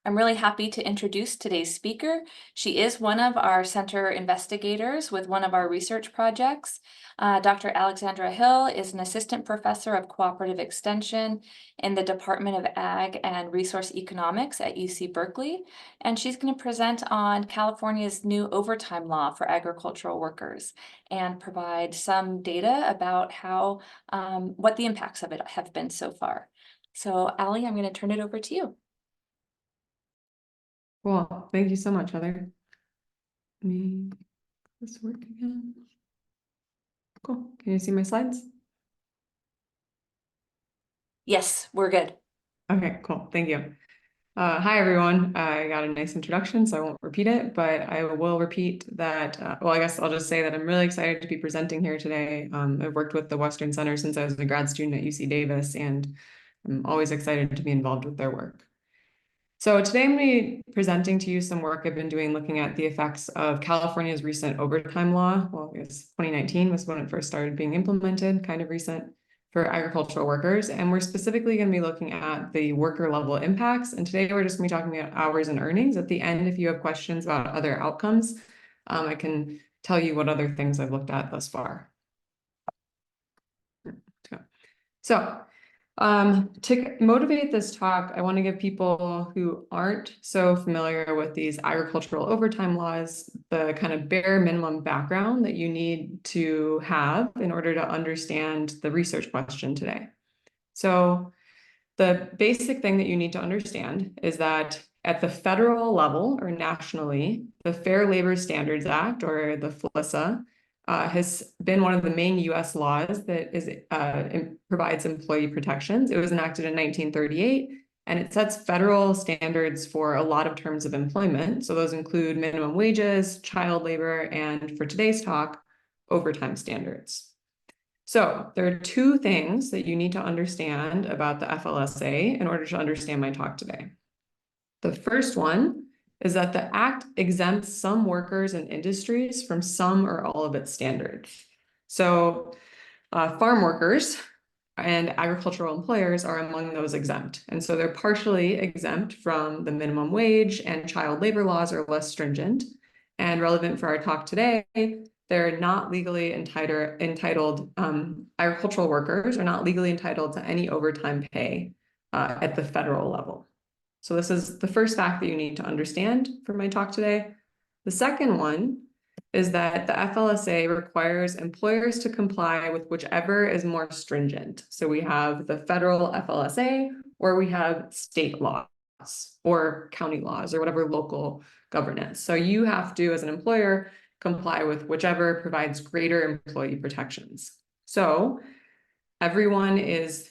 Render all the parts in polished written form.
I'm really happy to introduce today's speaker. She is one of our center investigators with one of our research projects. Dr. Alexandra Hill is an assistant professor of cooperative extension in the Department of Ag and Resource Economics at UC Berkeley, and she's going to present on California's new overtime law for agricultural workers and provide some data about how what the impacts of it have been so far. So, Ali, I'm going to turn it over to you. Cool. Thank you so much, Heather. Let me this work again. Cool. Can you see my slides? Yes, we're good. Okay, cool. Thank you. Hi, everyone. I got a nice introduction, so I won't repeat it, but I will repeat that. Well, I guess I'll just say that I'm really excited to be presenting here today. I've worked with the Western Center since I was a grad student at UC Davis, and I'm always excited to be involved with their work. So today I'm going to be presenting to you some work I've been doing looking at the effects of California's recent overtime law. Well, I guess 2019 was when it first started being implemented, kind of recent, for agricultural workers. And we're specifically going to be looking at the worker level impacts. And today we're just going to be talking about hours and earnings. At the end, if you have questions about other outcomes, I can tell you what other things I've looked at thus far. So to motivate this talk, I want to give people who aren't so familiar with these agricultural overtime laws the kind of bare minimum background that you need to have in order to understand the research question today. So the basic thing that you need to understand is that at the federal level or nationally, the Fair Labor Standards Act, or the FLISA, has been one of the main US laws that provides employee protections. It was enacted in 1938, and it sets federal standards for a lot of terms of employment. So those include minimum wages, child labor, and for today's talk, overtime standards. So there are two things that you need to understand about the FLSA in order to understand my talk today. The first one is that the Act exempts some workers and industries from some or all of its standards. So farm workers and agricultural employers are among those exempt. And so they're partially exempt from the minimum wage, and child labor laws are less stringent. And relevant for our talk today, they're not legally entitled, agricultural workers are not legally entitled to any overtime pay at the federal level. So this is the first fact that you need to understand for my talk today. The second one is that the FLSA requires employers to comply with whichever is more stringent. So we have the federal FLSA, or we have state laws or county laws or whatever local governance. So you have to, as an employer, comply with whichever provides greater employee protections. So everyone is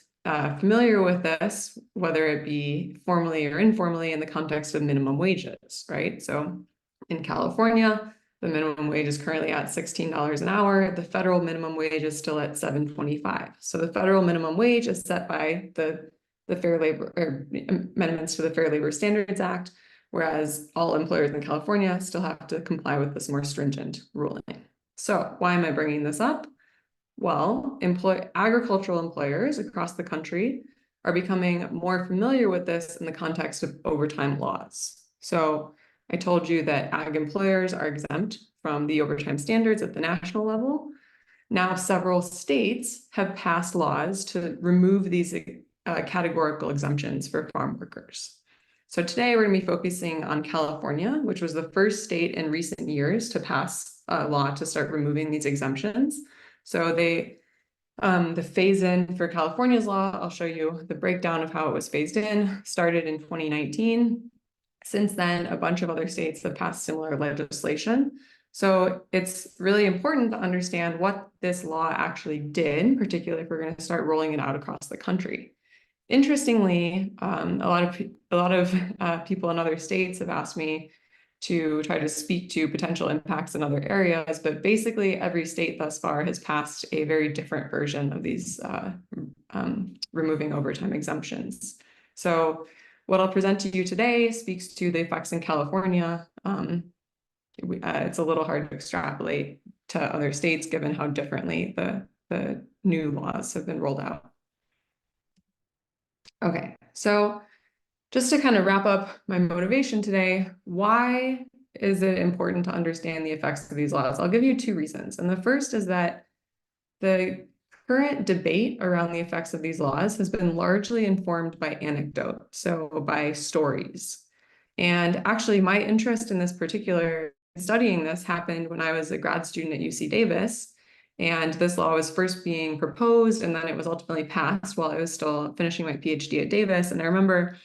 familiar with this, whether it be formally or informally in the context of minimum wages, right? So in California, the minimum wage is currently at $16 an hour. The federal minimum wage is still at $7.25. So the federal minimum wage is set by the Fair Labor, or amendments to the Fair Labor Standards Act, whereas all employers in California still have to comply with this more stringent ruling. So why am I bringing this up? Well, agricultural employers across the country are becoming more familiar with this in the context of overtime laws. So I told you that ag employers are exempt from the overtime standards at the national level. Now, several states have passed laws to remove these categorical exemptions for farm workers. So today we're going to be focusing on California, which was the first state in recent years to pass a law to start removing these exemptions. So the phase-in for California's law, I'll show you the breakdown of how it was phased in, started in 2019. Since then, a bunch of other states have passed similar legislation. So it's really important to understand what this law actually did, particularly if we're going to start rolling it out across the country. Interestingly, a lot of people in other states have asked me to try to speak to potential impacts in other areas, but basically every state thus far has passed a very different version of these removing overtime exemptions. So what I'll present to you today speaks to the effects in California. It's a little hard to extrapolate to other states given how differently the new laws have been rolled out. Okay, so just to kind of wrap up my motivation today, why is it important to understand the effects of these laws? I'll give you two reasons. And the first is that the current debate around the effects of these laws has been largely informed by anecdote, so by stories. And actually, my interest in this particular studying this happened when I was a grad student at UC Davis. And this law was first being proposed, and then it was ultimately passed while I was still finishing my PhD at Davis. And I remember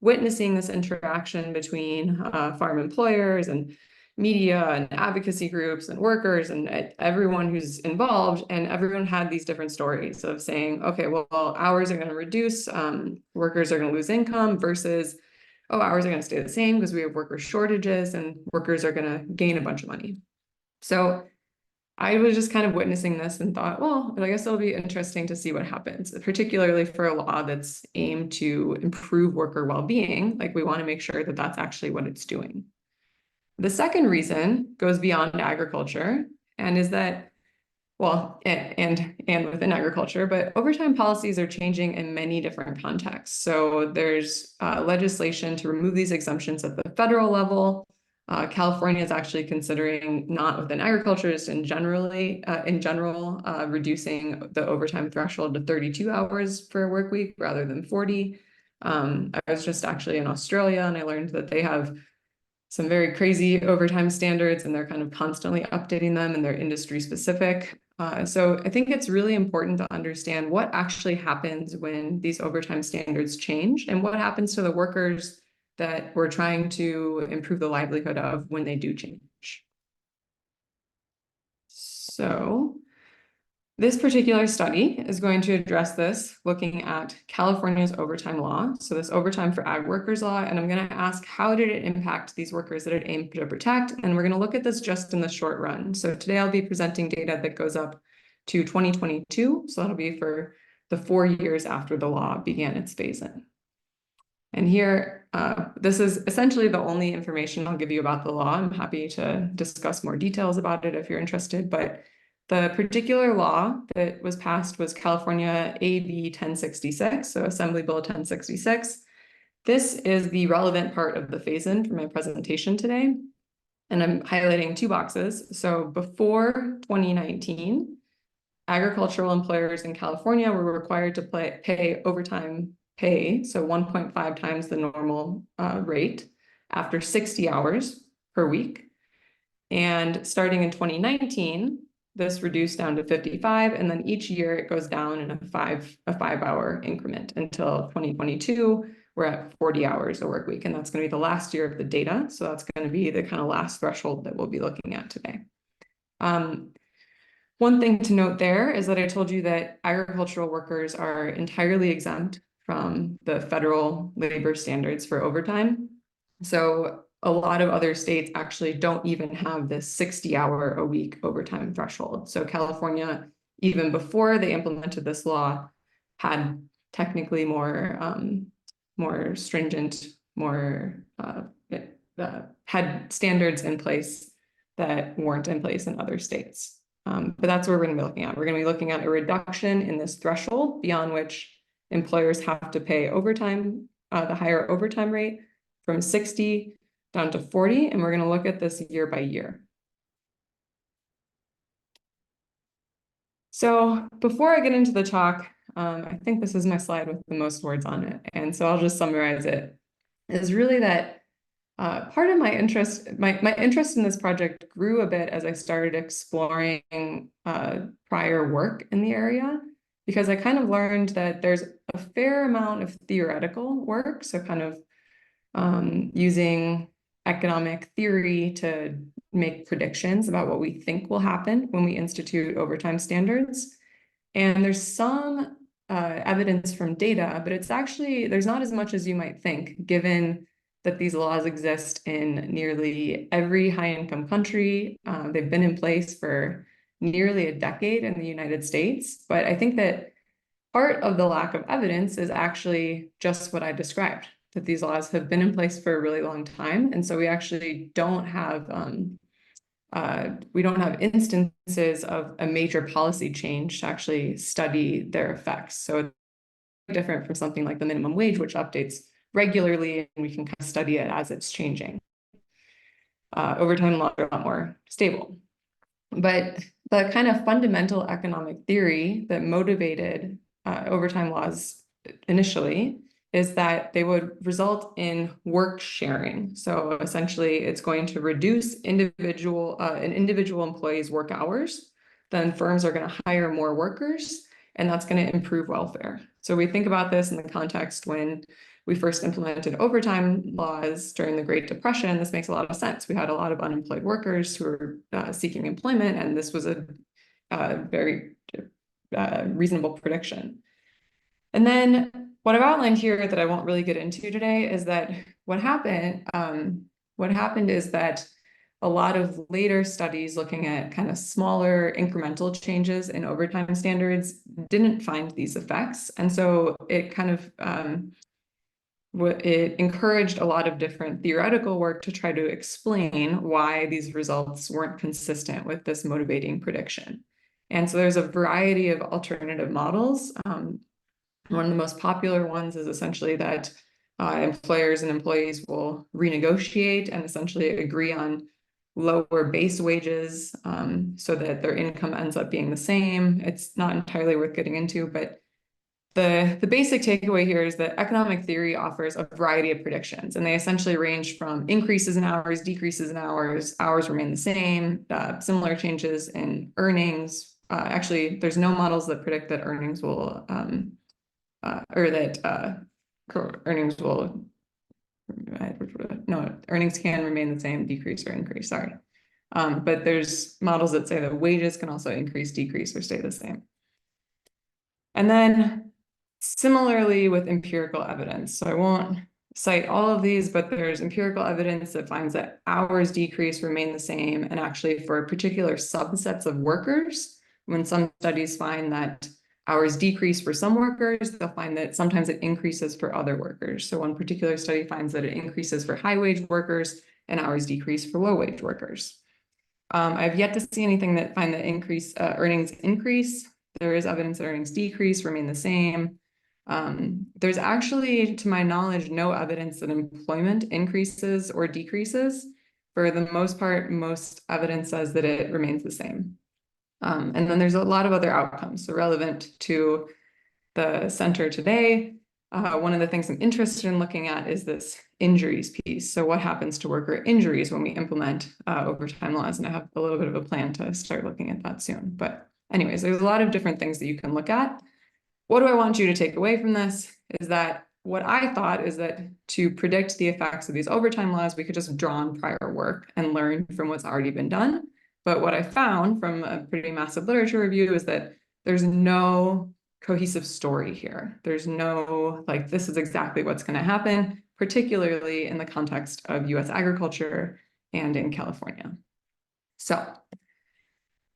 witnessing this interaction between farm employers and media and advocacy groups and workers and everyone who's involved, and everyone had these different stories of saying, okay, well, hours are going to reduce, workers are going to lose income, versus, oh, hours are going to stay the same because we have worker shortages and workers are going to gain a bunch of money. So I was just kind of witnessing this and thought, well, I guess it'll be interesting to see what happens, particularly for a law that's aimed to improve worker well-being. Like, we want to make sure that that's actually what it's doing. The second reason goes beyond agriculture, and is that, well, and within agriculture, but overtime policies are changing in many different contexts. So there's legislation to remove these exemptions at the federal level. California is actually considering, not within agriculture, just in general, reducing the overtime threshold to 32 hours for a work week rather than 40. I was just actually in Australia, and I learned that they have some very crazy overtime standards, and they're kind of constantly updating them, and they're industry specific. So I think it's really important to understand what actually happens when these overtime standards change, and what happens to the workers that we're trying to improve the livelihood of when they do change. So this particular study is going to address this, looking at California's overtime law, so this overtime for ag workers law, and I'm going to ask, how did it impact these workers that it aimed to protect? And we're going to look at this just in the short run. So today I'll be presenting data that goes up to 2022, so that'll be for the 4 years after the law began its phase-in. And here, this is essentially the only information I'll give you about the law. I'm happy to discuss more details about it if you're interested, but the particular law that was passed was California AB 1066, so Assembly Bill 1066. This is the relevant part of the phase-in for my presentation today, and I'm highlighting two boxes. So before 2019, agricultural employers in California were required to pay overtime pay, so 1.5 times the normal rate, after 60 hours per week. And starting in 2019, this reduced down to 55, and then each year it goes down in a 5-hour increment until 2022. We're at 40 hours a work week, and that's going to be the last year of the data. So that's going to be the kind of last threshold that we'll be looking at today. One thing to note there is that I told you that agricultural workers are entirely exempt from the federal labor standards for overtime. So a lot of other states actually don't even have this 60-hour-a-week overtime threshold. So California, even before they implemented this law, had technically more stringent, had standards in place that weren't in place in other states. But that's what we're going to be looking at. We're going to be looking at a reduction in this threshold beyond which employers have to pay overtime, the higher overtime rate, from 60 down to 40, and we're going to look at this year by year. So before I get into the talk, I think this is my slide with the most words on it, and so I'll just summarize it. Is really that part of my interest, my interest in this project grew a bit as I started exploring prior work in the area, because I kind of learned that there's a fair amount of theoretical work, so kind of using economic theory to make predictions about what we think will happen when we institute overtime standards. And there's some evidence from data, but it's actually, there's not as much as you might think, given that these laws exist in nearly every high-income country. They've been in place for nearly a decade in the United States. But I think that part of the lack of evidence is actually just what I described, that these laws have been in place for a really long time. And so we actually don't have instances of a major policy change to actually study their effects. So it's different from something like the minimum wage, which updates regularly, and we can kind of study it as it's changing. Overtime laws are a lot more stable. But the kind of fundamental economic theory that motivated overtime laws initially is that they would result in work sharing. So essentially, it's going to reduce an individual employee's work hours. Then firms are going to hire more workers, and that's going to improve welfare. So we think about this in the context when we first implemented overtime laws during the Great Depression. This makes a lot of sense. We had a lot of unemployed workers who were seeking employment, and this was a very reasonable prediction. And then what I've outlined here that I won't really get into today is that what happened is that a lot of later studies looking at kind of smaller incremental changes in overtime standards didn't find these effects. And so it kind of it encouraged a lot of different theoretical work to try to explain why these results weren't consistent with this motivating prediction. And so there's a variety of alternative models. One of the most popular ones is essentially that employers and employees will renegotiate and essentially agree on lower base wages so that their income ends up being the same. It's not entirely worth getting into, but the basic takeaway here is that economic theory offers a variety of predictions, and they essentially range from increases in hours, decreases in hours, hours remain the same, similar changes in earnings. Actually, there's no models that predict that earnings will, earnings will, no, earnings can remain the same, decrease or increase, sorry. But there's models that say that wages can also increase, decrease, or stay the same. And then similarly with empirical evidence. So I won't cite all of these, but there's empirical evidence that finds that hours decrease, remain the same. And actually for particular subsets of workers, when some studies find that hours decrease for some workers, they'll find that sometimes it increases for other workers. So one particular study finds that it increases for high wage workers and hours decrease for low wage workers. I've yet to see anything that find that earnings increase. There is evidence that earnings decrease, remain the same. There's actually, to my knowledge, no evidence that employment increases or decreases. For the most part, most evidence says that it remains the same. And then there's a lot of other outcomes. So relevant to the center today, one of the things I'm interested in looking at is this injuries piece. So what happens to worker injuries when we implement overtime laws? And I have a little bit of a plan to start looking at that soon. But anyways, there's a lot of different things that you can look at. What do I want you to take away from this is that what I thought is that to predict the effects of these overtime laws, we could just draw on prior work and learn from what's already been done. But what I found from a pretty massive literature review is that there's no cohesive story here. There's no, like, this is exactly what's going to happen, particularly in the context of US agriculture and in California. So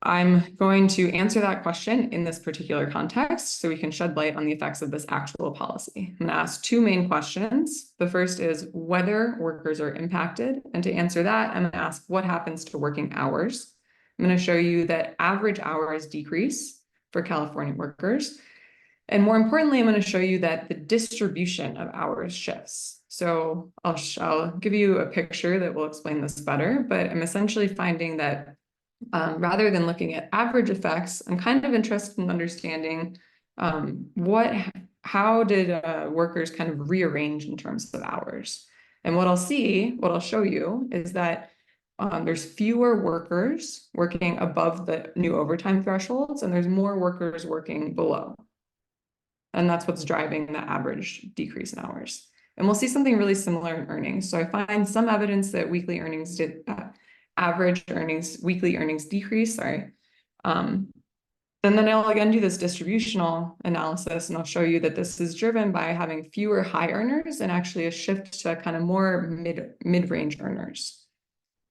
I'm going to answer that question in this particular context so we can shed light on the effects of this actual policy. I'm going to ask two main questions. The first is whether workers are impacted. And to answer that, I'm going to ask what happens to working hours. I'm going to show you that average hours decrease for California workers. And more importantly, I'm going to show you that the distribution of hours shifts. So I'll give you a picture that will explain this better, but I'm essentially finding that rather than looking at average effects, I'm kind of interested in understanding how did workers kind of rearrange in terms of hours. And what I'll show you is that there's fewer workers working above the new overtime thresholds, and there's more workers working below. And that's what's driving the average decrease in hours. And we'll see something really similar in earnings. So I find some evidence that weekly earnings weekly earnings decrease, sorry. And then I'll again do this distributional analysis, and I'll show you that this is driven by having fewer high earners and actually a shift to kind of more mid-range earners.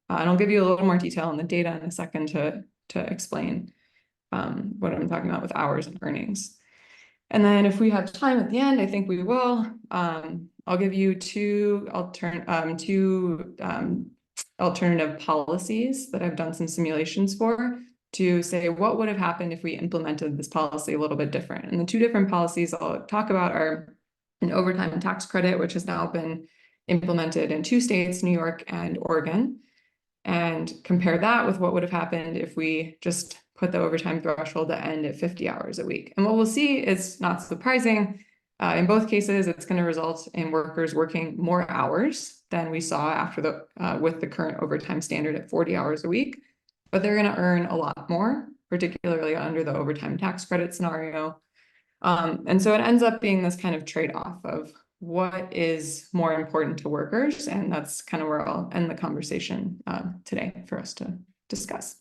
And I'll give you a little more detail on the data in a second to explain what I'm talking about with hours and earnings. And then if we have time at the end, I think we will, I'll give you two alternative policies that I've done some simulations for to say what would have happened if we implemented this policy a little bit different. And the two different policies I'll talk about are an overtime tax credit, which has now been implemented in 2 states, New York and Oregon, and compare that with what would have happened if we just put the overtime threshold to end at 50 hours a week. And what we'll see is not surprising. In both cases, it's going to result in workers working more hours than we saw after with the current overtime standard at 40 hours a week, but they're going to earn a lot more, particularly under the overtime tax credit scenario. And so it ends up being this kind of trade-off of what is more important to workers, and that's kind of where I'll end the conversation today for us to discuss.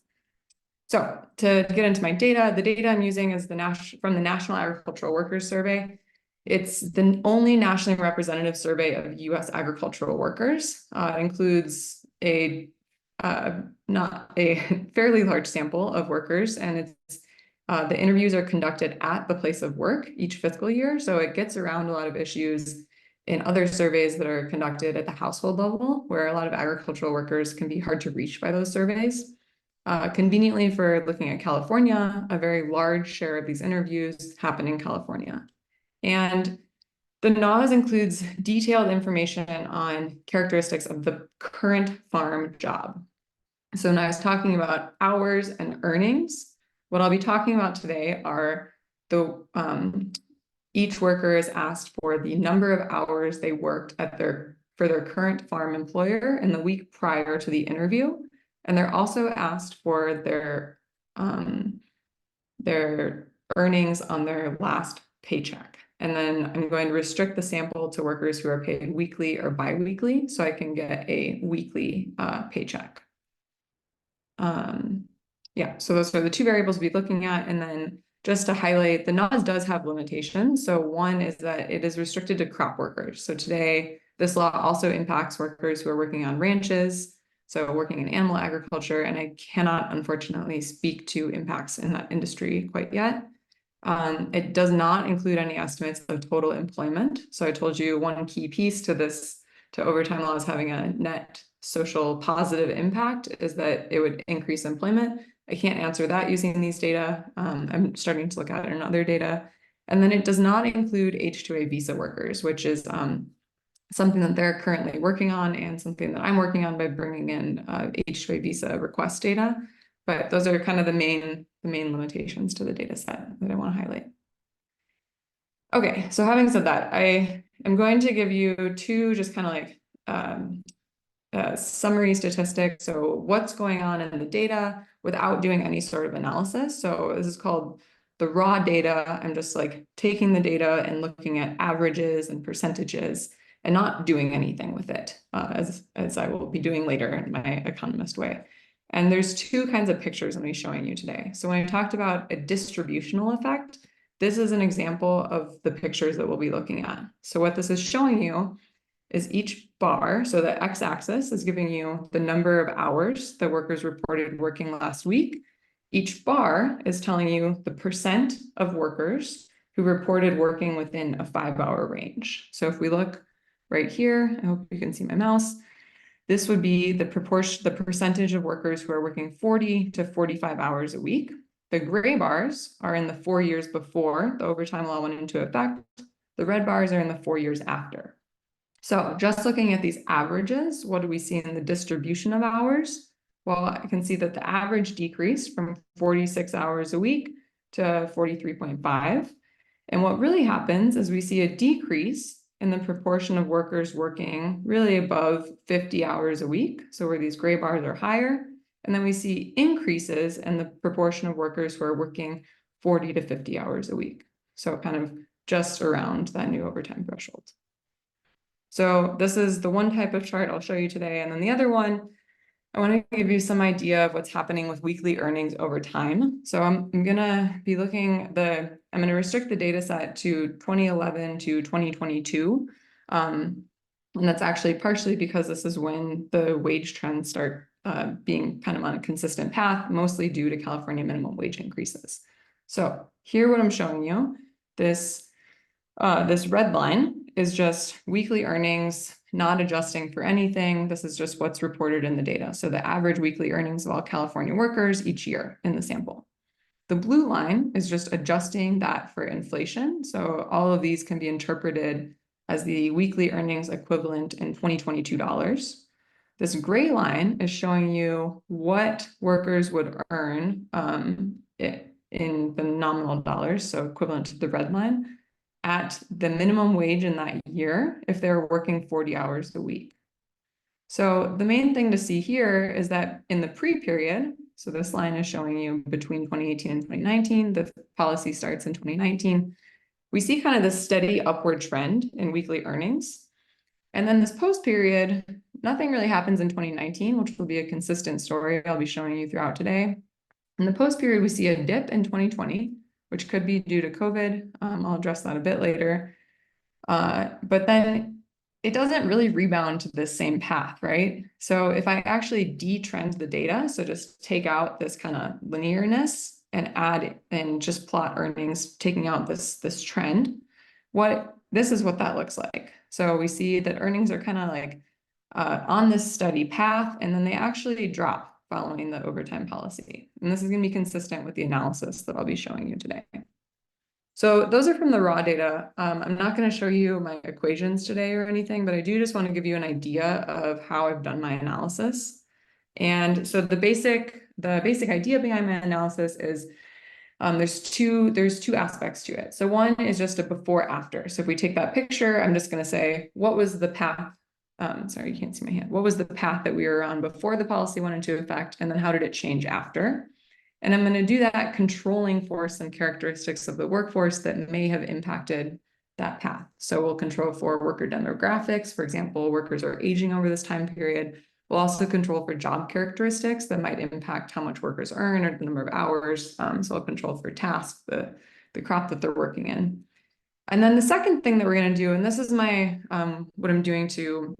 So to get into my data, the data I'm using is from the National Agricultural Workers Survey. It's the only nationally representative survey of U.S. agricultural workers. It includes not a fairly large sample of workers, and it's the interviews are conducted at the place of work each fiscal year, so it gets around a lot of issues in other surveys that are conducted at the household level, where a lot of agricultural workers can be hard to reach by those surveys. Conveniently for looking at California, a very large share of these interviews happen in California. And the NAWS includes detailed information on characteristics of the current farm job. So when I was talking about hours and earnings, what I'll be talking about today are each worker is asked for the number of hours they worked for their current farm employer in the week prior to the interview. And they're also asked for their earnings on their last paycheck. And then I'm going to restrict the sample to workers who are paid weekly or biweekly, so I can get a weekly paycheck. Yeah, so those are the 2 variables we'll be looking at. And then just to highlight, the NAWS does have limitations. So one is that it is restricted to crop workers. So today, this law also impacts workers who are working on ranches, so working in animal agriculture, and I cannot, unfortunately, speak to impacts in that industry quite yet. It does not include any estimates of total employment. So I told you one key piece to overtime laws having a net social positive impact is that it would increase employment. I can't answer that using these data. I'm starting to look at it in other data. And then it does not include H-2A visa workers, which is something that they're currently working on and something that I'm working on by bringing in H-2A visa request data. But those are kind of the main limitations to the data set that I want to highlight. Okay, so having said that, I am going to give you 2 just kind of like summary statistics. So what's going on in the data without doing any sort of analysis. So this is called the raw data. I'm just like taking the data and looking at averages and percentages and not doing anything with it, as I will be doing later in my economist way. And there's 2 kinds of pictures I'm going to be showing you today. So when I talked about a distributional effect, this is an example of the pictures that we'll be looking at. So what this is showing you is each bar, so the x-axis is giving you the number of hours that workers reported working last week. Each bar is telling you the percent of workers who reported working within a 5-hour range. So if we look right here, I hope you can see my mouse, this would be the percentage of workers who are working 40 to 45 hours a week. The gray bars are in the 4 years before the overtime law went into effect. The red bars are in the 4 years after. So just looking at these averages, what do we see in the distribution of hours? Well, I can see that the average decreased from 46 hours a week to 43.5. And what really happens is we see a decrease in the proportion of workers working really above 50 hours a week. So where these gray bars are higher. And then we see increases in the proportion of workers who are working 40 to 50 hours a week. So kind of just around that new overtime threshold. So this is the one type of chart I'll show you today. And then the other one, I want to give you some idea of what's happening with weekly earnings over time. So I'm going to be I'm going to restrict the data set to 2011 to 2022. And that's actually partially because this is when the wage trends start being kind of on a consistent path, mostly due to California minimum wage increases. So here what I'm showing you, this red line is just weekly earnings, not adjusting for anything. This is just what's reported in the data. So the average weekly earnings of all California workers each year in the sample. The blue line is just adjusting that for inflation. So all of these can be interpreted as the weekly earnings equivalent in 2022 dollars. This gray line is showing you what workers would earn in the nominal dollars, so equivalent to the red line, at the minimum wage in that year if they're working 40 hours a week. So the main thing to see here is that in the pre-period, so this line is showing you between 2018 and 2019, the policy starts in 2019, we see kind of this steady upward trend in weekly earnings. And then this post-period, nothing really happens in 2019, which will be a consistent story I'll be showing you throughout today. In the post-period, we see a dip in 2020, which could be due to COVID. I'll address that a bit later. But then it doesn't really rebound to the same path, right? So if I actually detrend the data, so just take out this kind of linearness and add and just plot earnings, taking out this trend, this is what that looks like. So we see that earnings are kind of like on this steady path, and then they actually drop following the overtime policy. And this is going to be consistent with the analysis that I'll be showing you today. So those are from the raw data. I'm not going to show you my equations today or anything, but I do just want to give you an idea of how I've done my analysis. And so the basic idea behind my analysis is there's two aspects to it. So one is just a before after. So if we take that picture, I'm just going to say, what was the path? Sorry, you can't see my hand. What was the path that we were on before the policy went into effect? And then how did it change after? And I'm going to do that controlling for some characteristics of the workforce that may have impacted that path. So we'll control for worker demographics. For example, workers are aging over this time period. We'll also control for job characteristics that might impact how much workers earn or the number of hours. So I'll control for tasks, the crop that they're working in. And then the second thing that we're going to do, and this is my what I'm doing to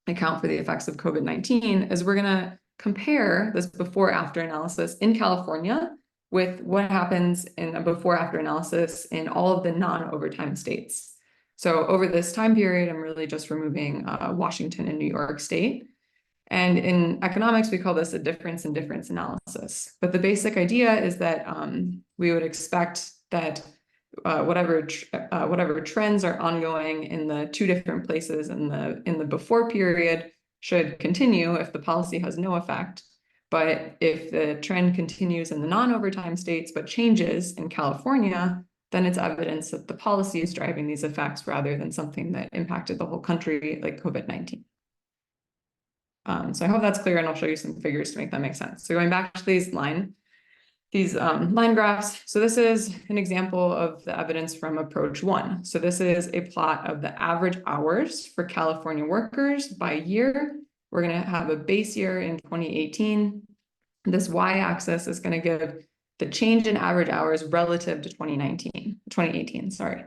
account for the effects of COVID-19, is we're going to compare this before-after analysis in California with what happens in a before-after analysis in all of the non-overtime states. So over this time period, I'm really just removing Washington and New York State. And in economics, we call this a difference in difference analysis. But the basic idea is that we would expect that whatever trends are ongoing in the two different places in the before period should continue if the policy has no effect. But if the trend continues in the non-overtime states but changes in California, then it's evidence that the policy is driving these effects rather than something that impacted the whole country like COVID-19. So I hope that's clear, and I'll show you some figures to make that make sense. So going back to these line graphs. So this is an example of the evidence from approach 1. So this is a plot of the average hours for California workers by year. We're going to have a base year in 2018. This y-axis is going to give the change in average hours relative to 2018, sorry.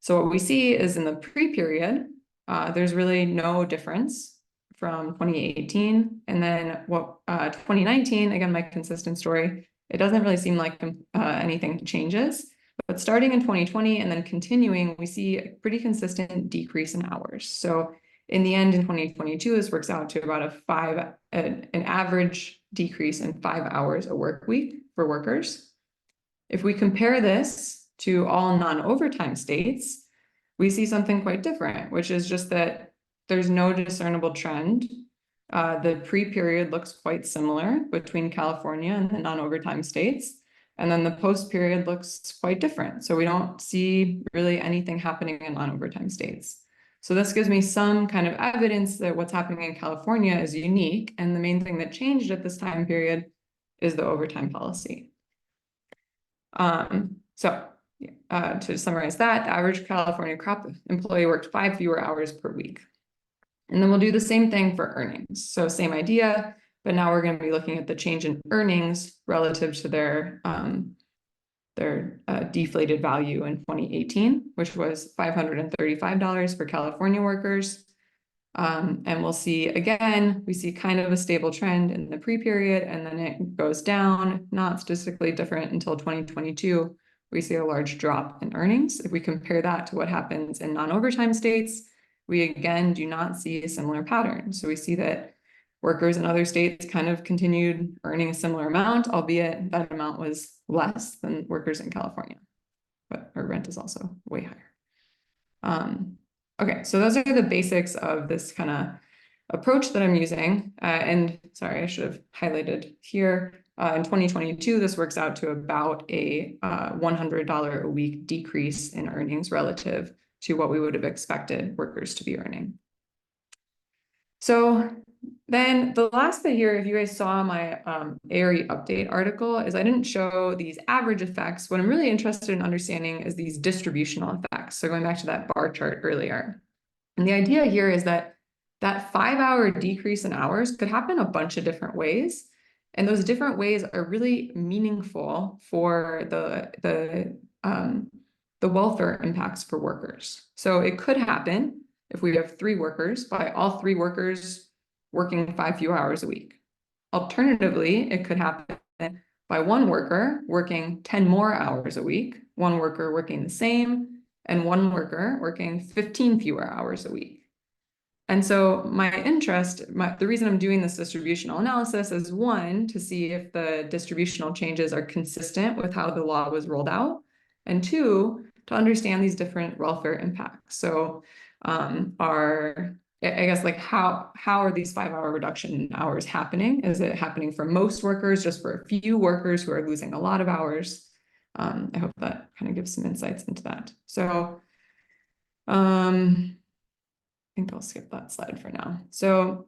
So what we see is in the pre-period, there's really no difference from 2018. And then 2019, again, my consistent story, it doesn't really seem like anything changes, but starting in 2020 and then continuing, we see a pretty consistent decrease in hours. So in the end, in 2022, this works out to about an average decrease in 5 hours a work week for workers. If we compare this to all non-overtime states, we see something quite different, which is just that there's no discernible trend. The pre-period looks quite similar between California and the non-overtime states. And then the post-period looks quite different. So we don't see really anything happening in non-overtime states. So this gives me some kind of evidence that what's happening in California is unique. And the main thing that changed at this time period is the overtime policy. To summarize that, the average California crop employee worked 5 fewer hours per week. And then we'll do the same thing for earnings. So same idea, but now we're going to be looking at the change in earnings relative to their deflated value in 2018, which was $535 for California workers. And we'll see, again, we see kind of a stable trend in the pre-period, and then it goes down, not statistically different until 2022. We see a large drop in earnings. If we compare that to what happens in non-overtime states, we again do not see a similar pattern. So we see that workers in other states kind of continued earning a similar amount, albeit that amount was less than workers in California, but our rent is also way higher. Okay, so those are the basics of this kind of approach that I'm using. And sorry, I should have highlighted here. In 2022, this works out to about a $100 a week decrease in earnings relative to what we would have expected workers to be earning. So then the last bit here, if you guys saw my ARE update article, is I didn't show these average effects. What I'm really interested in understanding is these distributional effects. So going back to that bar chart earlier. And the idea here is that that 5-hour decrease in hours could happen a bunch of different ways. And those different ways are really meaningful for the welfare impacts for workers. So it could happen if we have 3 workers, by all 3 workers working 5 fewer hours a week. Alternatively, it could happen by 1 worker working 10 more hours a week, 1 worker working the same, and 1 worker working 15 fewer hours a week. And so my interest, the reason I'm doing this distributional analysis is 1, to see if the distributional changes are consistent with how the law was rolled out, and 2, to understand these different welfare impacts. So I guess like how are these 5-hour reduction in hours happening? Is it happening for most workers, just for a few workers who are losing a lot of hours? I hope that kind of gives some insights into that. So I think I'll skip that slide for now. So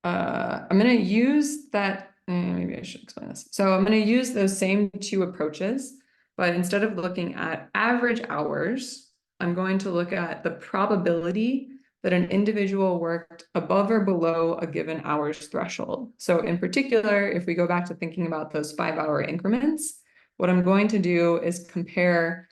I'm going to use that, maybe I should explain this. So I'm going to use those same 2 approaches, but instead of looking at average hours, I'm going to look at the probability that an individual worked above or below a given hours threshold. So in particular, if we go back to thinking about those 5-hour increments, what I'm going to do is compare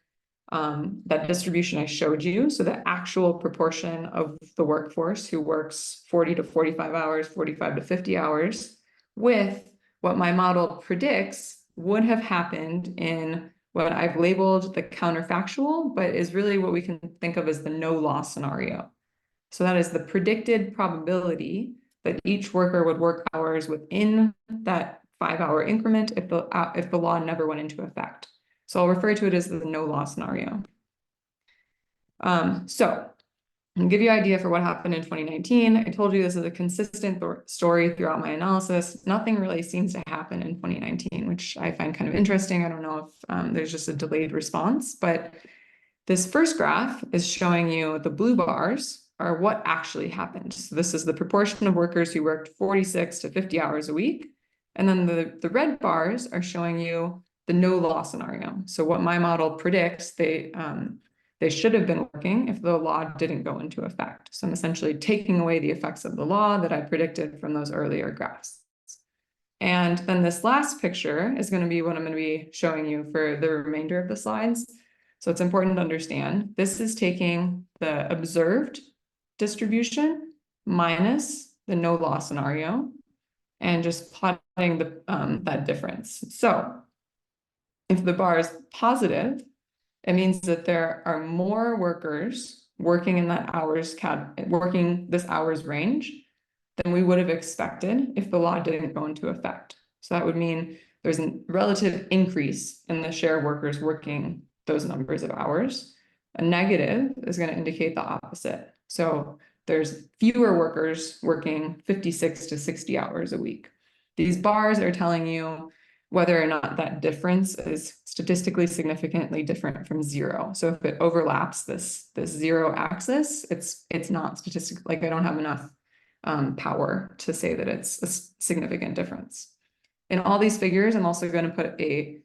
that distribution I showed you. So the actual proportion of the workforce who works 40 to 45 hours, 45 to 50 hours, with what my model predicts would have happened in what I've labeled the counterfactual, but is really what we can think of as the no loss scenario. So that is the predicted probability that each worker would work hours within that 5-hour increment if the law never went into effect. So I'll refer to it as the no loss scenario. So I'll give you an idea for what happened in 2019. I told you this is a consistent story throughout my analysis. Nothing really seems to happen in 2019, which I find kind of interesting. I don't know if there's just a delayed response, but this first graph is showing you the blue bars are what actually happened. So this is the proportion of workers who worked 46 to 50 hours a week. And then the red bars are showing you the no loss scenario. So what my model predicts they should have been working if the law didn't go into effect. So I'm essentially taking away the effects of the law that I predicted from those earlier graphs. And then this last picture is going to be what I'm going to be showing you for the remainder of the slides. So it's important to understand this is taking the observed distribution minus the no loss scenario and just plotting that difference. So if the bar is positive, it means that there are more workers working in that working this hours range than we would have expected if the law didn't go into effect. So that would mean there's a relative increase in the share of workers working those numbers of hours. A negative is going to indicate the opposite. So there's fewer workers working 56 to 60 hours a week. These bars are telling you whether or not that difference is statistically significantly different from 0. So if it overlaps this 0 axis, it's not statistically, like I don't have enough power to say that it's a significant difference. In all these figures, I'm also going to put a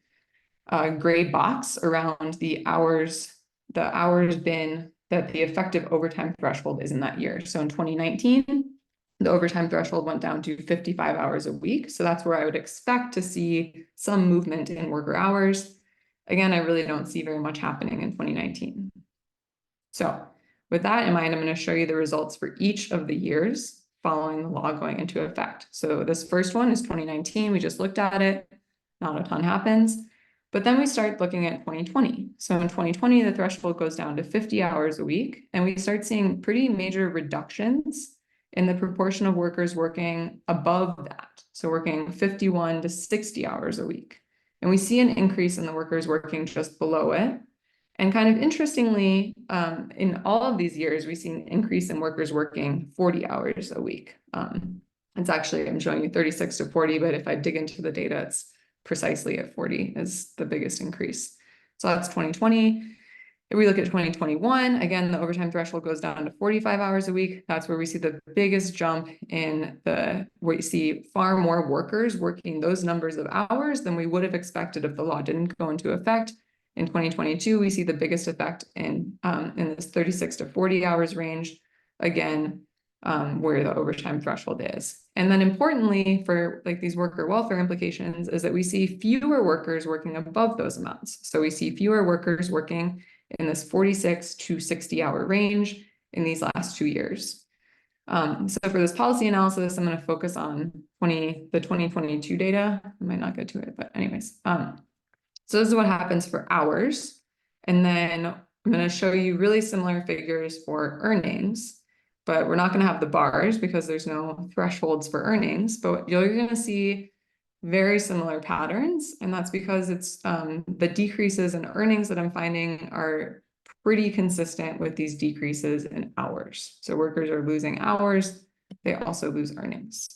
gray box around the hours bin that the effective overtime threshold is in that year. So in 2019, the overtime threshold went down to 55 hours a week. So that's where I would expect to see some movement in worker hours. Again, I really don't see very much happening in 2019. So with that in mind, I'm going to show you the results for each of the years following the law going into effect. So this first one is 2019. We just looked at it. Not a ton happens. But then we start looking at 2020. So in 2020, the threshold goes down to 50 hours a week, and we start seeing pretty major reductions in the proportion of workers working above that. So working 51 to 60 hours a week. And we see an increase in the workers working just below it. And kind of interestingly, in all of these years, we've seen an increase in workers working 40 hours a week. It's actually, I'm showing you 36 to 40, but if I dig into the data, it's precisely at 40 is the biggest increase. So that's 2020. If we look at 2021, again, the overtime threshold goes down to 45 hours a week. That's where we see the biggest jump in where you see far more workers working those numbers of hours than we would have expected if the law didn't go into effect. In 2022, we see the biggest effect in this 36 to 40 hours range, again, where the overtime threshold is. And then importantly, for like these worker welfare implications, is that we see fewer workers working above those amounts. So we see fewer workers working in this 46 to 60 hour range in these last 2 years. So for this policy analysis, I'm going to focus on the 2022 data. I might not get to it, but anyways. So this is what happens for hours. And then I'm going to show you really similar figures for earnings, but we're not going to have the bars because there's no thresholds for earnings, but you're going to see very similar patterns. And that's because it's the decreases in earnings that I'm finding are pretty consistent with these decreases in hours. So workers are losing hours, they also lose earnings.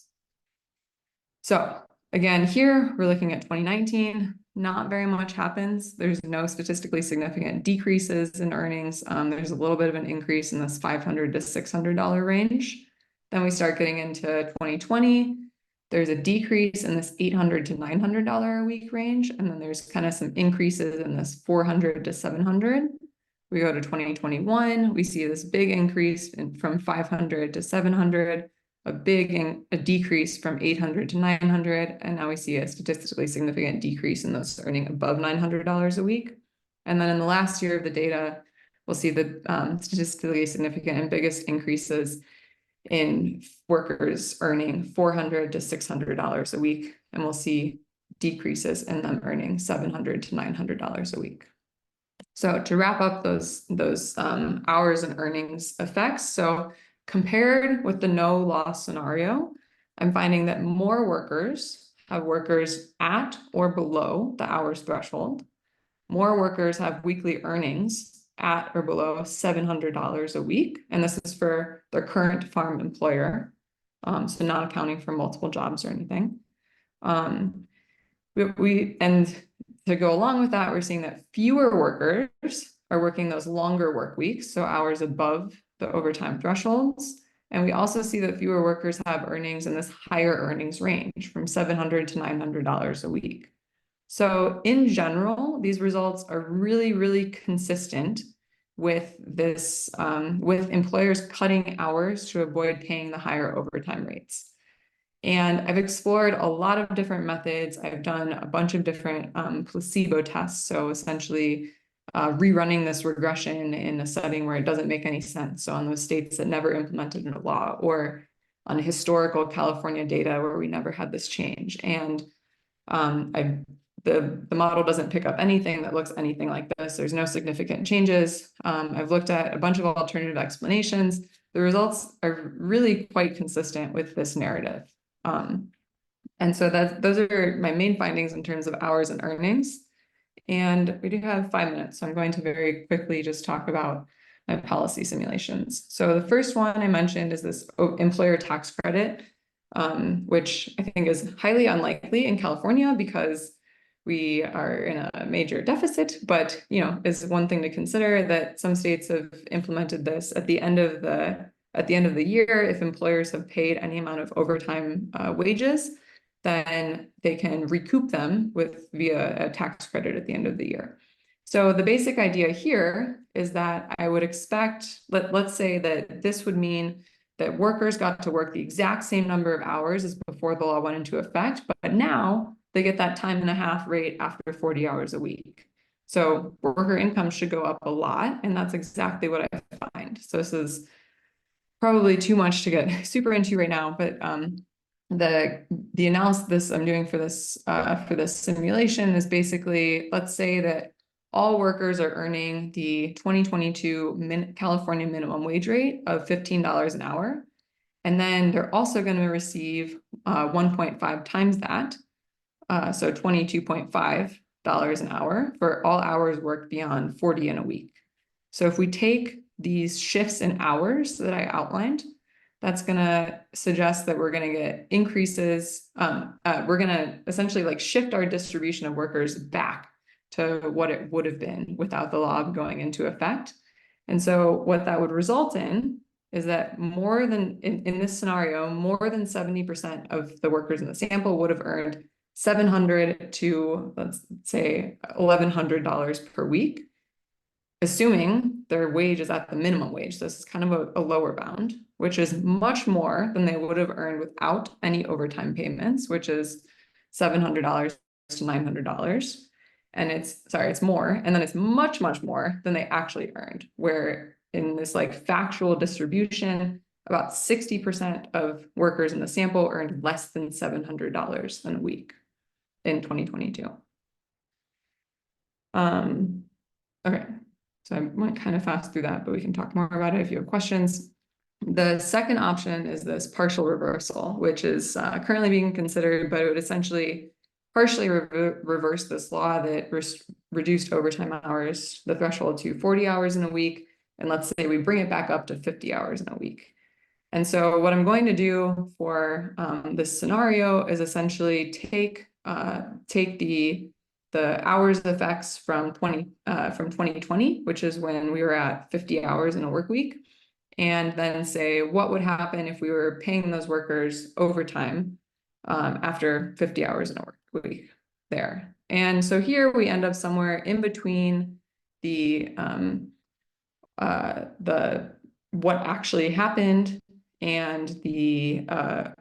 So again, here we're looking at 2019, not very much happens. There's no statistically significant decreases in earnings. There's a little bit of an increase in this $500 to $600 range. Then we start getting into 2020. There's a decrease in this $800 to $900 a week range. And then there's kind of some increases in this $400 to $700. We go to 2021, we see this big increase from 500 to 700, a decrease from 800 to 900. And now we see a statistically significant decrease in those earning above $900 a week. And then in the last year of the data, we'll see the statistically significant and biggest increases in workers earning $400 to $600 a week, and we'll see decreases in them earning $700 to $900 a week. So to wrap up those hours and earnings effects, so compared with the no loss scenario, I'm finding that more workers have workers at or below the hours threshold. More workers have weekly earnings at or below $700 a week. And this is for their current farm employer. So not accounting for multiple jobs or anything. And to go along with that, we're seeing that fewer workers are working those longer work weeks, so hours above the overtime thresholds. And we also see that fewer workers have earnings in this higher earnings range from $700 to $900 a week. So in general, these results are really, really consistent with this, with employers cutting hours to avoid paying the higher overtime rates. And I've explored a lot of different methods. I've done a bunch of different placebo tests. So essentially rerunning this regression in a setting where it doesn't make any sense. So on those states that never implemented a law, or on historical California data where we never had this change. And the model doesn't pick up anything that looks anything like this. There's no significant changes. I've looked at a bunch of alternative explanations. The results are really quite consistent with this narrative. And so those are my main findings in terms of hours and earnings. And we do have 5 minutes, so I'm going to very quickly just talk about my policy simulations. So the first one I mentioned is this employer tax credit, which I think is highly unlikely in California because we are in a major deficit, but is one thing to consider that some states have implemented this at the end of the year. If employers have paid any amount of overtime wages, then they can recoup them via a tax credit at the end of the year. So the basic idea here is that I would expect, let's say that this would mean that workers got to work the exact same number of hours as before the law went into effect, but now they get that time and a half rate after 40 hours a week. So worker income should go up a lot, and that's exactly what I find. So this is probably too much to get super into right now, but the analysis I'm doing for this simulation is basically, let's say that all workers are earning the 2022 California minimum wage rate of $15 an hour. And then they're also going to receive 1.5 times that. So 22.5 an hour for all hours worked beyond 40 in a week. So if we take these shifts in hours that I outlined, that's gonna suggest that we're gonna get increases. We're gonna essentially like shift our distribution of workers back to what it would have been without the law going into effect. And so what that would result in is that more than in this scenario, more than 70% of the workers in the sample would have earned $700 to, let's say, $1,100 per week, assuming their wage is at the minimum wage. This is kind of a lower bound, which is much more than they would have earned without any overtime payments, which is $700 to $900. And it's more, and then it's much, much more than they actually earned, where in this like factual distribution, about 60% of workers in the sample earned less than $700 in a week in 2022. Okay, so I went kind of fast through that, but we can talk more about it if you have questions. The second option is this partial reversal, which is currently being considered, but it would essentially partially reverse this law that reduced overtime hours, the threshold to 40 hours in a week. And let's say we bring it back up to 50 hours in a week. And so what I'm going to do for this scenario is essentially take the hours effects from 2020, which is when we were at 50 hours in a work week, and then say what would happen if we were paying those workers overtime after 50 hours in a work week there. And so here we end up somewhere in between the what actually happened and the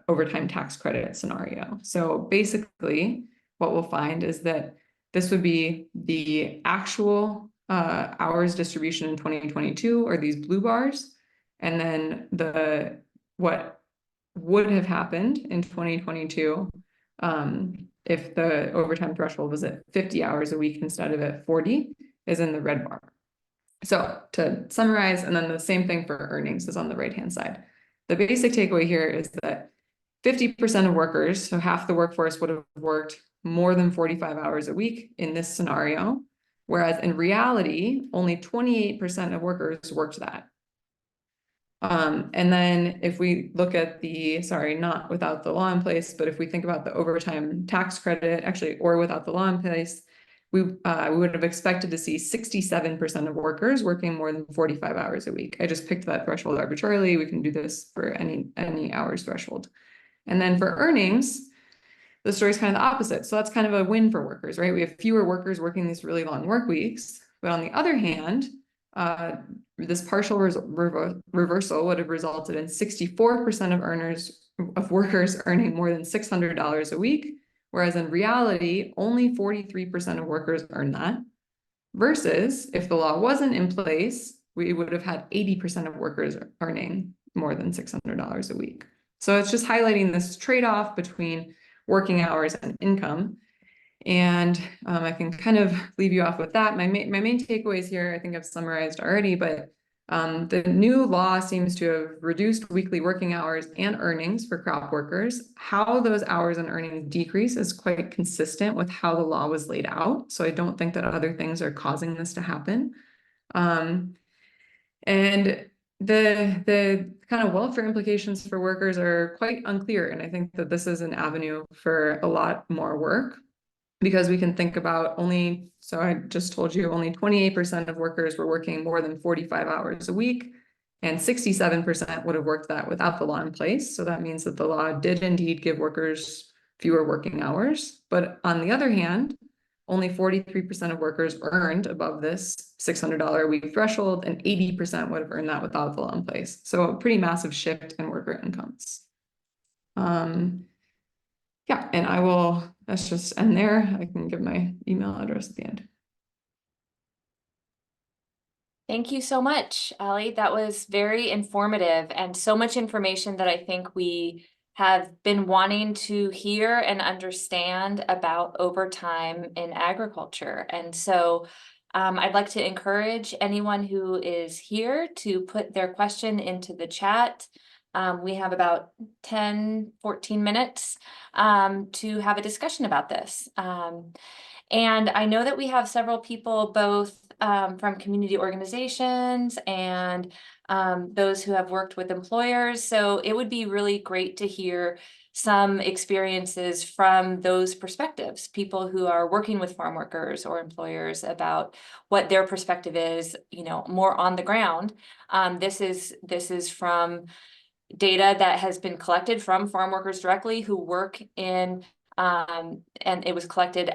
overtime tax credit scenario. So basically what we'll find is that this would be the actual hours distribution in 2022, or these blue bars, and then what would have happened in 2022 if the overtime threshold was at 50 hours a week instead of at 40 is in the red bar. So to summarize, and then the same thing for earnings is on the right-hand side. The basic takeaway here is that 50% of workers, so half the workforce, would have worked more than 45 hours a week in this scenario, whereas in reality, only 28% of workers worked that. And then if we look at not without the law in place, but if we think about the overtime tax credit, actually, or without the law in place, we would have expected to see 67% of workers working more than 45 hours a week. I just picked that threshold arbitrarily. We can do this for any hours threshold. And then for earnings, the story is kind of the opposite. So that's kind of a win for workers, right? We have fewer workers working these really long work weeks. But on the other hand, this partial reversal would have resulted in 64% of workers earning more than $600 a week, whereas in reality, only 43% of workers earn that. Versus if the law wasn't in place, we would have had 80% of workers earning more than $600 a week. So it's just highlighting this trade-off between working hours and income. And I can kind of leave you off with that. My main takeaways here, I think I've summarized already, but the new law seems to have reduced weekly working hours and earnings for crop workers. How those hours and earnings decrease is quite consistent with how the law was laid out. So I don't think that other things are causing this to happen. And the kind of welfare implications for workers are quite unclear. And I think that this is an avenue for a lot more work, because we can think about so I just told you only 28% of workers were working more than 45 hours a week, and 67% would have worked that without the law in place. So that means that the law did indeed give workers fewer working hours. But on the other hand, only 43% of workers earned above this $600 a week threshold, and 80% would have earned that without the law in place. So a pretty massive shift in worker incomes. Yeah, and let's just end there. I can give my email address at the end. Thank you so much, Ali. That was very informative and so much information that I think we have been wanting to hear and understand about overtime in agriculture. And so I'd like to encourage anyone who is here to put their question into the chat. We have about 10, 14 minutes to have a discussion about this. And I know that we have several people, both from community organizations and those who have worked with employers. So it would be really great to hear some experiences from those perspectives, people who are working with farm workers or employers, about what their perspective is, more on the ground. This is from data that has been collected from farm workers directly who work in, and it was collected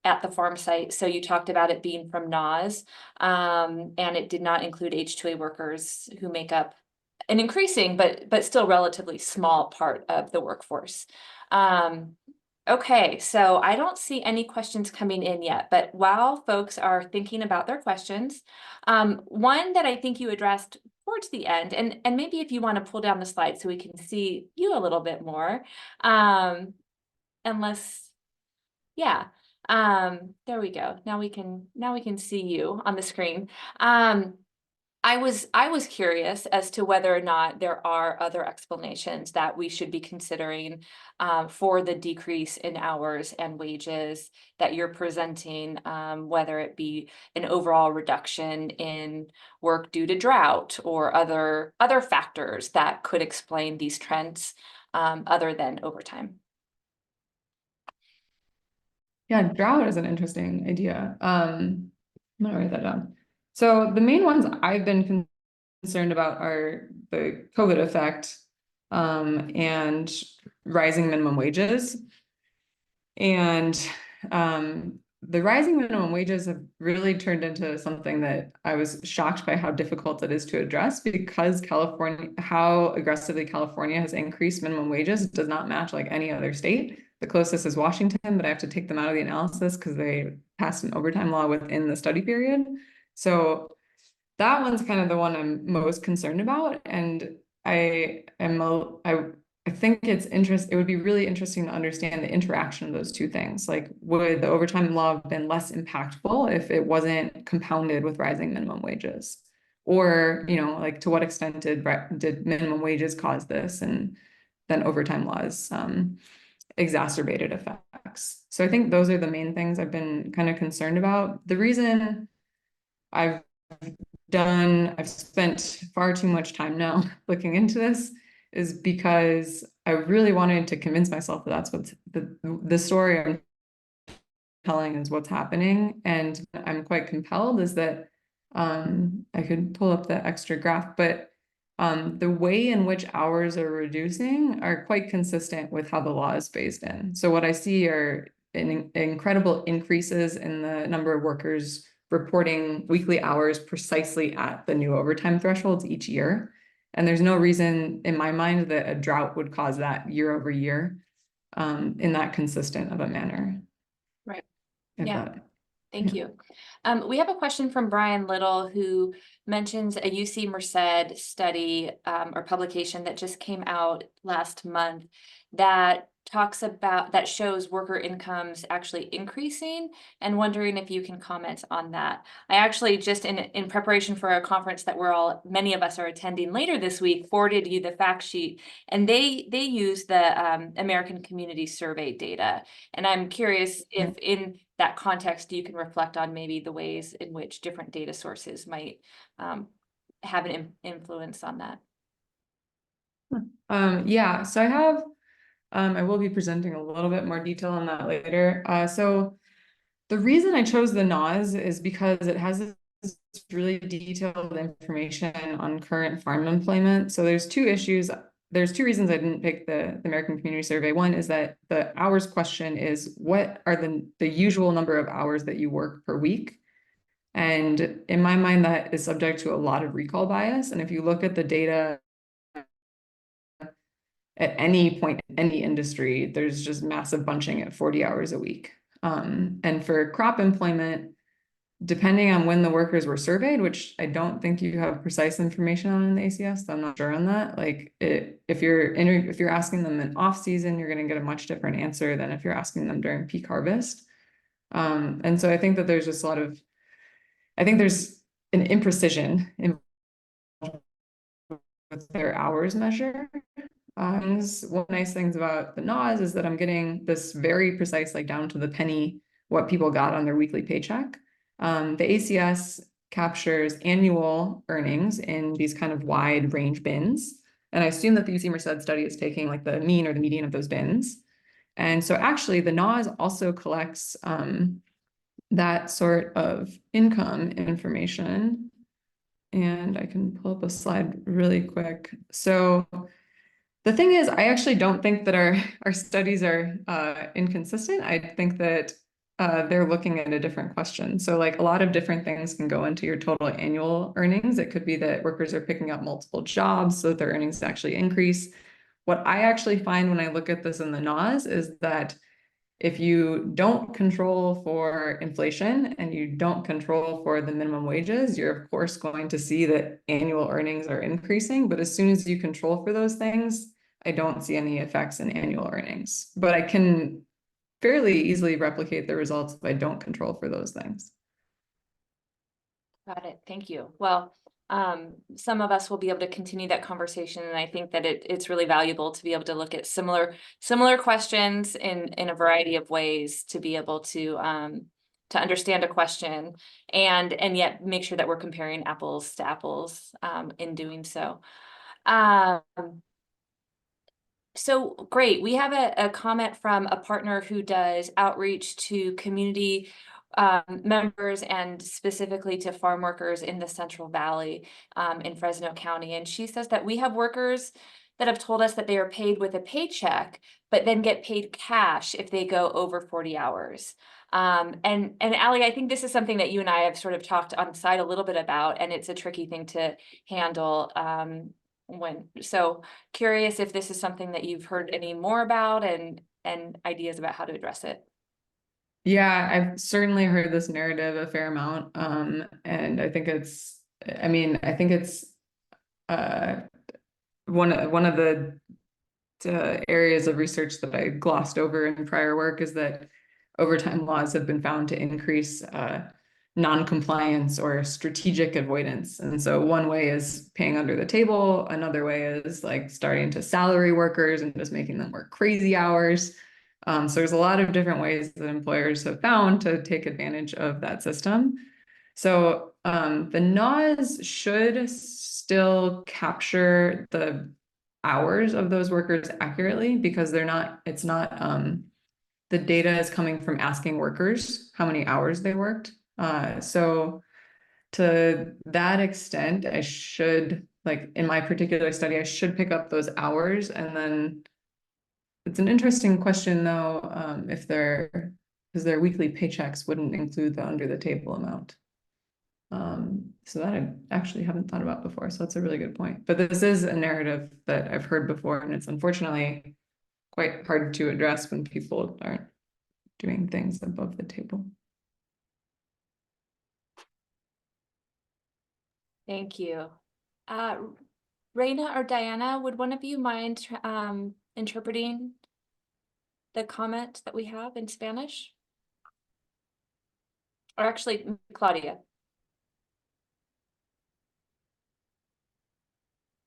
at the farm site. So you talked about it being from NAS, and it did not include H2A workers, who make up an increasing but still relatively small part of the workforce. Okay, so I don't see any questions coming in yet, but while folks are thinking about their questions, one that I think you addressed towards the end, and maybe if you want to pull down the slide so we can see you a little bit more, unless, yeah, there we go. Now we can see you on the screen. I was curious as to whether or not there are other explanations that we should be considering for the decrease in hours and wages that you're presenting, whether it be an overall reduction in work due to drought or other factors that could explain these trends, other than overtime. Yeah, drought is an interesting idea. I'm gonna write that down. So the main ones I've been concerned about are the COVID effect, and rising minimum wages. And the rising minimum wages have really turned into something that I was shocked by how difficult it is to address, because how aggressively California has increased minimum wages does not match like any other state. The closest is Washington, but I have to take them out of the analysis because they passed an overtime law within the study period. So that one's kind of the one I'm most concerned about. And I think it would be really interesting to understand the interaction of those two things. Like, would the overtime law have been less impactful if it wasn't compounded with rising minimum wages? Or, like, to what extent did minimum wages cause this, and then overtime laws exacerbated effects? So I think those are the main things I've been kind of concerned about. The reason I've spent far too much time now looking into this is because I really wanted to convince myself that that's what's the story I'm telling is what's happening. And I'm quite compelled is that I could pull up the extra graph, but the way in which hours are reducing are quite consistent with how the law is phased in. So what I see are incredible increases in the number of workers reporting weekly hours precisely at the new overtime thresholds each year. And there's no reason in my mind that a drought would cause that year over year in that consistent of a manner. Right. If Yeah. that, Thank you. We have a question from Brian Little, who mentions a UC Merced study or publication that just came out last month that shows worker incomes actually increasing, and wondering if you can comment on that. I actually just in preparation for a conference that many of us are attending later this week, forwarded you the fact sheet, and they use the American Community Survey data. And I'm curious if in that context, you can reflect on maybe the ways in which different data sources might have an influence on that. Yeah, so I will be presenting a little bit more detail on that later. So the reason I chose the NAS is because it has this really detailed information on current farm employment. So there's two reasons I didn't pick the American Community Survey. One is that the hours question is, what are the usual number of hours that you work per week? And in my mind, that is subject to a lot of recall bias. And if you look at the data at any point in any industry, there's just massive bunching at 40 hours a week. And for crop employment, depending on when the workers were surveyed, which I don't think you have precise information on in the ACS, so I'm not sure on that. Like, if you're asking them in off season, you're going to get a much different answer than if you're asking them during peak harvest. And so I think that there's just I think there's an imprecision in with their hours measure. One nice things about the NAS is that I'm getting this very precise, like down to the penny what people got on their weekly paycheck. The ACS captures annual earnings in these kind of wide range bins. And I assume that the UC Merced study is taking like the mean or the median of those bins. And so actually the NAS also collects that sort of income information. And I can pull up a slide really quick. So the thing is, I actually don't think that our studies are inconsistent. I think that they're looking at a different question. So like a lot of different things can go into your total annual earnings. It could be that workers are picking up multiple jobs so that their earnings actually increase. What I actually find when I look at this in the NAS is that if you don't control for inflation and you don't control for the minimum wages, you're of course going to see that annual earnings are increasing. But as soon as you control for those things, I don't see any effects in annual earnings. But I can fairly easily replicate the results if I don't control for those things. Got it. Thank you. Well, some of us will be able to continue that conversation, and I think that it's really valuable to be able to look at similar questions in a variety of ways to be able to understand a question and yet make sure that we're comparing apples to apples in doing so. So great. We have a comment from a partner who does outreach to community members and specifically to farm workers in the Central Valley in Fresno County. And she says that we have workers that have told us that they are paid with a paycheck, but then get paid cash if they go over 40 hours. And Allie, I think this is something that you and I have sort of talked on the side a little bit about, and it's a tricky thing to handle. So curious if this is something that you've heard any more about and ideas about how to address it. Yeah, I've certainly heard this narrative a fair amount. And I think it's, I mean, I think it's one of the areas of research that I glossed over in prior work is that overtime laws have been found to increase non-compliance or strategic avoidance. And so one way is paying under the table. Another way is like starting to salary workers and just making them work crazy hours. So there's a lot of different ways that employers have found to take advantage of that system. So the NAS should still capture the hours of those workers accurately because it's not, the data is coming from asking workers how many hours they worked. So to that extent, I should, like in my particular study, I should pick up those hours. And then it's an interesting question though, because their weekly paychecks wouldn't include the under the table amount. So that I actually haven't thought about before. So that's a really good point. But this is a narrative that I've heard before, and it's unfortunately quite hard to address when people aren't doing things above the table. Thank you. Reina or Diana, would one of you mind interpreting the comment that we have in Spanish? Or actually, Claudia.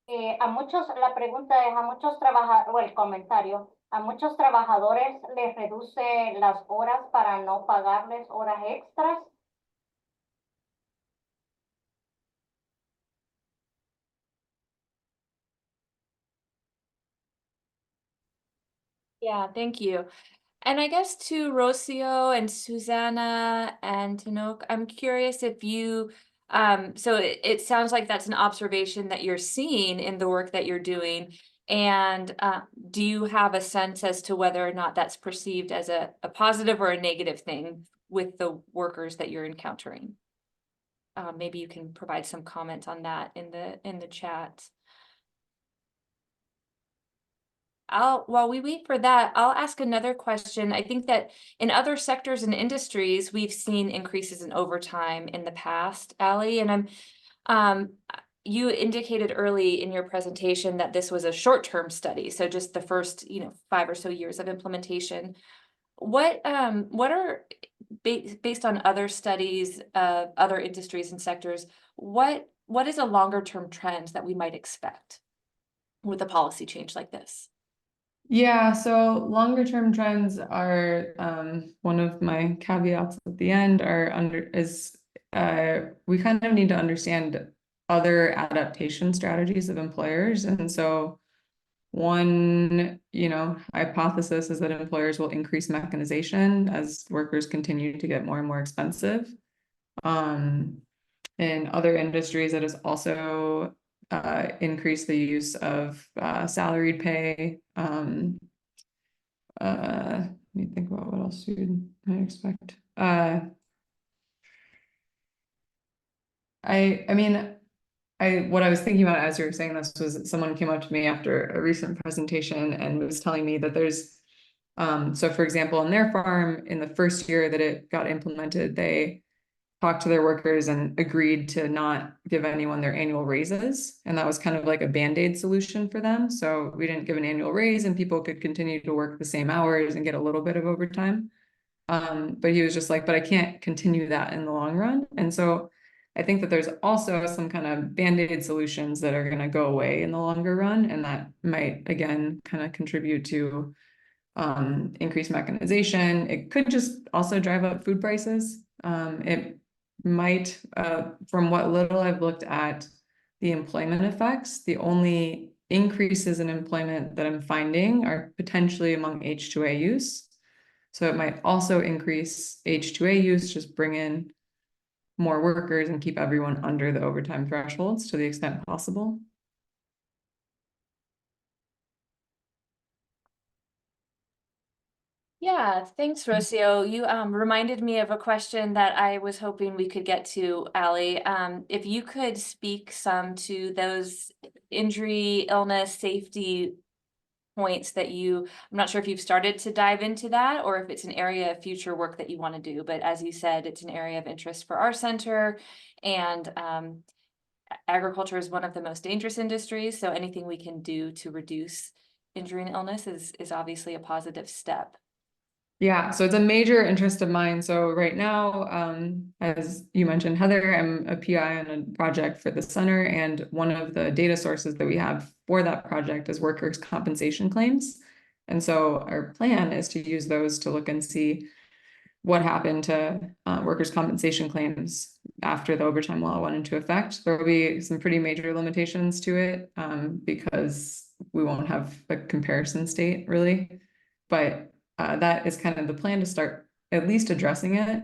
La pregunta es, a muchos trabajadores, o el comentario, a muchos trabajadores les reduce las horas para no pagarles horas extras. Yeah, thank you. And I guess to Rocio and Susanna and Tanoke, I'm curious if you, so it sounds like that's an observation that you're seeing in the work that you're doing. And do you have a sense as to whether or not that's perceived as a positive or a negative thing with the workers that you're encountering? Maybe you can provide some comment on that in the chat. While we wait for that, I'll ask another question. I think that in other sectors and industries, we've seen increases in overtime in the past, Allie, and you indicated early in your presentation that this was a short-term study, so just the first, 5 or so years of implementation. What are, based on other studies of other industries and sectors, what is a longer-term trend that we might expect with a policy change like this? Yeah, so longer term trends are one of my caveats at the end we kind of need to understand other adaptation strategies of employers. And so one, hypothesis is that employers will increase mechanization as workers continue to get more and more expensive. In other industries, it has also increased the use of salaried pay. Let me think about what else you'd expect. What I was thinking about as you were saying this was that someone came up to me after a recent presentation and was telling me that there's, so for example, in their farm, in the first year that it got implemented, they talked to their workers and agreed to not give anyone their annual raises. And that was kind of like a Band-Aid solution for them. So we didn't give an annual raise and people could continue to work the same hours and get a little bit of overtime. But he was just like, but I can't continue that in the long run. And so I think that there's also some kind of Band-Aid solutions that are going to go away in the longer run. And that might, again, kind of contribute to increased mechanization. It could just also drive up food prices. It might, from what little I've looked at the employment effects, the only increases in employment that I'm finding are potentially among H2A use. So it might also increase H2A use, just bring in more workers and keep everyone under the overtime thresholds to the extent possible. Yeah, thanks, Rocio. You reminded me of a question that I was hoping we could get to, Ali. If you could speak some to those injury, illness, safety points that I'm not sure if you've started to dive into that or if it's an area of future work that you want to do, but as you said, it's an area of interest for our center, and agriculture is one of the most dangerous industries, so anything we can do to reduce injury and illness is obviously a positive step. Yeah, so it's a major interest of mine. So right now, as you mentioned, Heather, I'm a PI on a project for the center, and one of the data sources that we have for that project is workers' compensation claims. And so our plan is to use those to look and see what happened to workers' compensation claims after the overtime law went into effect. There will be some pretty major limitations to it because we won't have a comparison state really, but that is kind of the plan to start at least addressing it.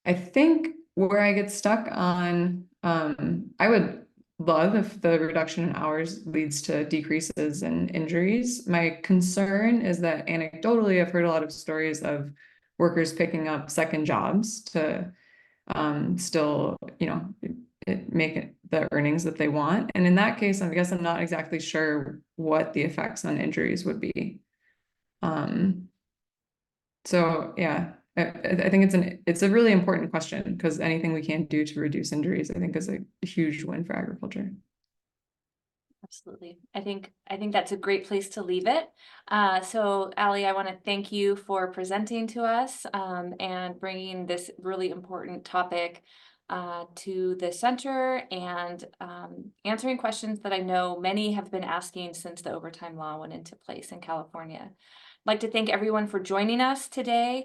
I think where I get stuck on, I would love if the reduction in hours leads to decreases in injuries. My concern is that anecdotally, I've heard a lot of stories of workers picking up second jobs to still, make it the earnings that they want. And in that case, I guess I'm not exactly sure what the effects on injuries would be. So yeah, I think it's a really important question because anything we can do to reduce injuries, I think, is a huge win for agriculture. Absolutely. I think that's a great place to leave it. So Ali, I want to thank you for presenting to us and bringing this really important topic to the center and answering questions that I know many have been asking since the overtime law went into place in California. I'd like to thank everyone for joining us today.